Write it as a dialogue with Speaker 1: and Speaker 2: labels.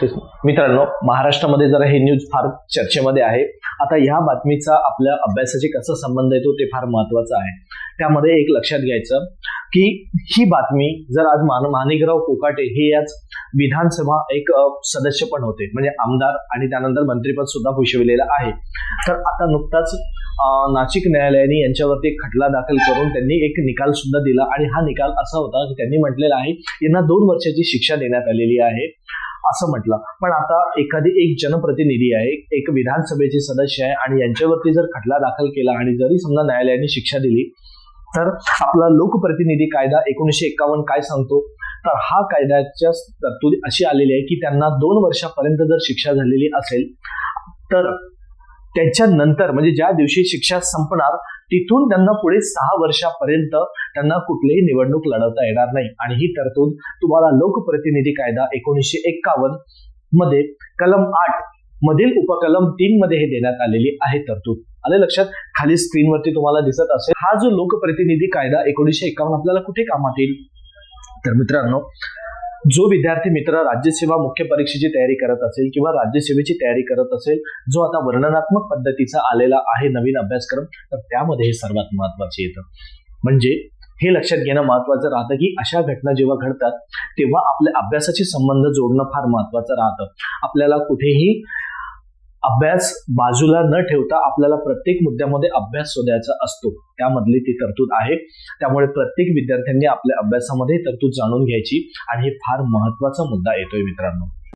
Speaker 1: मित्रांनो, महाराष्ट्रामध्ये जरा हे न्यूज फार चर्चेमध्ये आहे. आता ह्या बातमीचा आपल्या अभ्यासाशी कसा संबंध येतो ते फार महत्वाचं आहे. त्यामध्ये एक लक्षात घ्यायचं की ही बातमी जर आज माणिकराव कोकाटे हे याच विधानसभा एक सदस्य पण होते, म्हणजे आमदार आणि त्यानंतर मंत्रीपद सुद्धा भूषविलेलं आहे. तर आता नुकताच नाशिक न्यायालयाने यांच्यावरती एक खटला दाखल करून त्यांनी एक निकाल सुद्धा दिला आणि हा निकाल असा होता की त्यांनी म्हटलेला आहे यांना 2 वर्षाची शिक्षा देण्यात आलेली आहे असं म्हटलं. पण आता एक जनप्रतिनिधी आहे, एक विधानसभेचे सदस्य आहे आणि यांच्यावरती जर खटला दाखल केला आणि जरी समजा न्यायालयाने शिक्षा दिली तर आपला लोकप्रतिनिधी कायदा 1951 काय सांगतो, तर हा कायद्याच्या तरतुदी अशी आलेली आहे की त्यांना 2 वर्षापर्यंत जर शिक्षा झालेली असेल तर त्याच्यानंतर म्हणजे ज्या दिवशी शिक्षा संपणार तिथून त्यांना पुढे 6 वर्षापर्यंत त्यांना कुठलीही निवडणूक लढवता येणार नाही. आणि ही तरतूद तुम्हाला लोकप्रतिनिधी कायदा 1951 मध्ये कलम 8 मधील उपकलम 3 मध्ये हे देण्यात आलेली आहे तरतूद. आले लक्षात? खाली स्क्रीनवरती तुम्हाला दिसत असेल हा जो लोकप्रतिनिधी कायदा 1951 आपल्याला कुठे कामात येईल. तर मित्रांनो, जो विद्यार्थी मित्र राज्यसेवा मुख्य परीक्षेची तयारी करत असेल किंवा राज्यसेवेची तयारी करत असेल, जो आता वर्णनात्मक पद्धतीचा आलेला आहे नवीन अभ्यासक्रम, तर त्यामध्ये हे सर्वात महत्वाचे येतं. म्हणजे हे लक्षात घेणं महत्वाचं राहतं की अशा घटना जेव्हा घडतात तेव्हा आपल्या अभ्यासाशी संबंध जोडणं फार महत्वाचं राहतं. आपल्याला कुठेही अभ्यास बाजूला न ठेवता आपल्याला प्रत्येक मुद्द्यामध्ये अभ्यास शोधायचा असतो, त्यामधली ती तरतूद आहे. त्यामुळे प्रत्येक विद्यार्थ्यांनी आपल्या अभ्यासामध्ये तरतूद जाणून घ्यायची आणि हे फार महत्वाचा मुद्दा येतोय मित्रांनो.